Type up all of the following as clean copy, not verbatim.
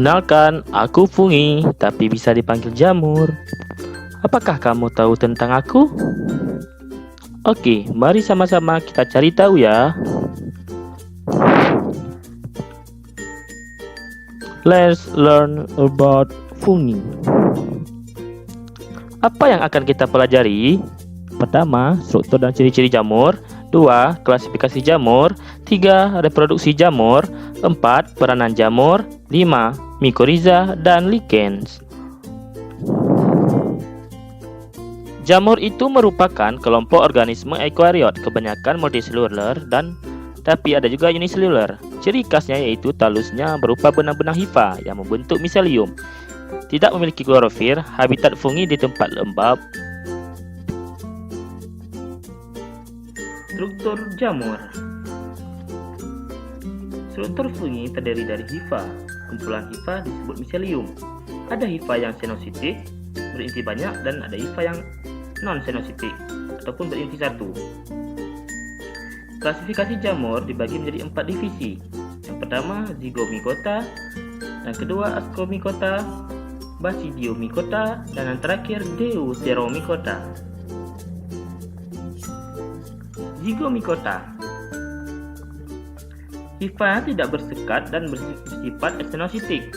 Kenalkan, aku Fungi, tapi bisa dipanggil Jamur. Apakah kamu tahu tentang aku? Oke, mari sama-sama kita cari tahu ya. Let's learn about fungi. Apa yang akan kita pelajari? Pertama, struktur dan ciri-ciri jamur. 2. Klasifikasi jamur. 3. Reproduksi jamur. 4. Peranan jamur. 5. Mikorizа dan lichens. Jamur itu merupakan kelompok organisme eukariot, kebanyakan multiseluler tapi ada juga uniseluler. Ciri khasnya yaitu talusnya berupa benang-benang hifa yang membentuk miselium. Tidak memiliki klorofil, habitat fungi di tempat lembab. Struktur jamur. Struktur fungi terdiri dari hifa. Kumpulan hifa disebut miselium. Ada hifa yang senositik, berinti banyak, dan ada hifa yang non-senositik ataupun berinti satu. Klasifikasi jamur dibagi menjadi 4 divisi. Yang pertama Zygomicota, yang kedua Ascomycota, Basidiomycota, dan yang terakhir Deuteromycota. Zygomicota. Hifa tidak bersekat dan bersifat ekstenositik.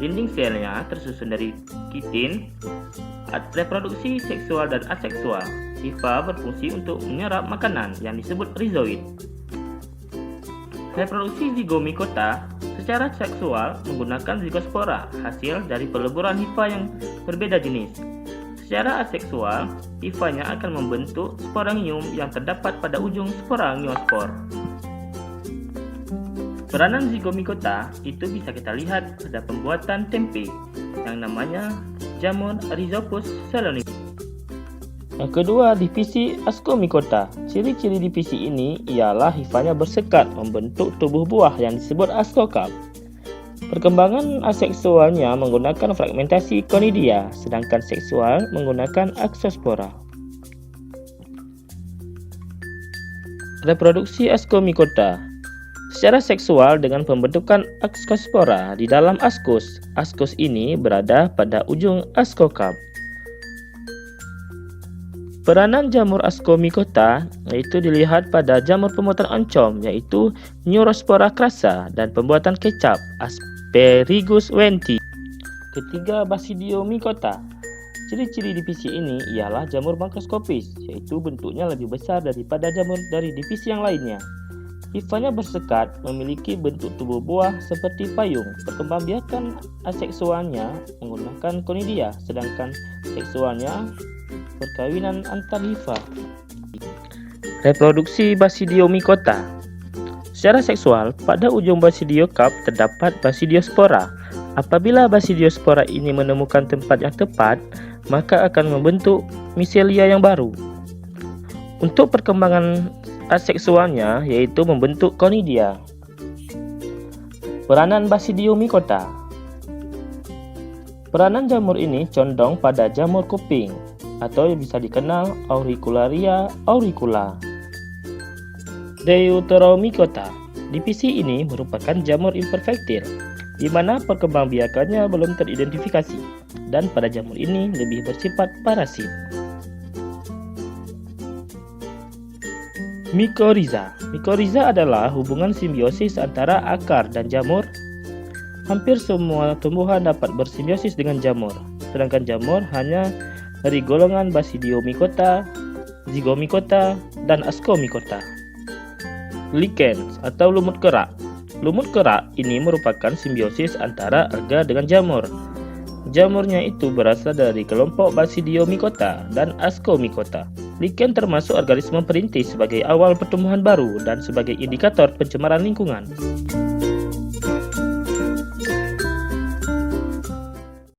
Dinding selnya tersusun dari kitin, reproduksi seksual dan aseksual. Hifa berfungsi untuk menyerap makanan yang disebut rhizoid. Reproduksi Zygomicota secara seksual menggunakan zigospora, hasil dari peleburan hifa yang berbeda jenis. Secara aseksual, hifanya akan membentuk sporangium yang terdapat pada ujung sporangiospor. Peranan Zygomicota itu bisa kita lihat pada pembuatan tempe yang namanya jamur Rhizopus salonicus. Yang kedua, divisi Ascomycota. Ciri-ciri divisi ini ialah hifanya bersekat membentuk tubuh buah yang disebut ascocarp. Perkembangan aseksualnya menggunakan fragmentasi conidia, sedangkan seksual menggunakan axospora. Reproduksi Ascomycota. Secara seksual dengan pembentukan axospora di dalam ascus. Ascus ini berada pada ujung ascocarp. Peranan jamur Ascomycota yaitu dilihat pada jamur pembuatan oncom yaitu Neurospora crassa dan pembuatan kecap Asparagus wenti. Ketiga, Basidiomycota. Ciri-ciri divisi ini ialah jamur makroskopis yaitu bentuknya lebih besar daripada jamur dari divisi yang lainnya. Hifanya bersekat, memiliki bentuk tubuh buah seperti payung. Perkembangbiakan aseksualnya menggunakan conidia, sedangkan seksualnya perkawinan antar hifa. Reproduksi Basidiomycota. Secara seksual, pada ujung basidiokarp terdapat basidiospora. Apabila basidiospora ini menemukan tempat yang tepat, maka akan membentuk miselia yang baru. Untuk perkembangan aseksualnya yaitu membentuk conidia. Peranan Basidiomycota. Peranan jamur ini condong pada jamur kuping atau yang bisa dikenal Auricularia auricula. Deuteromycota. Divisi ini merupakan jamur imperfektil di mana perkembangbiakannya belum teridentifikasi dan pada jamur ini lebih bersifat parasit. Mikorizа. Mikorizа adalah hubungan simbiosis antara akar dan jamur. Hampir semua tumbuhan dapat bersimbiosis dengan jamur, sedangkan jamur hanya dari golongan Basidiomycota, Zygomicota, dan Ascomycota. Lichens atau lumut kerak. Lumut kerak ini merupakan simbiosis antara alga dengan jamur. Jamurnya itu berasal dari kelompok Basidiomycota dan Ascomycota. Lichen termasuk organisme perintis sebagai awal pertumbuhan baru dan sebagai indikator pencemaran lingkungan.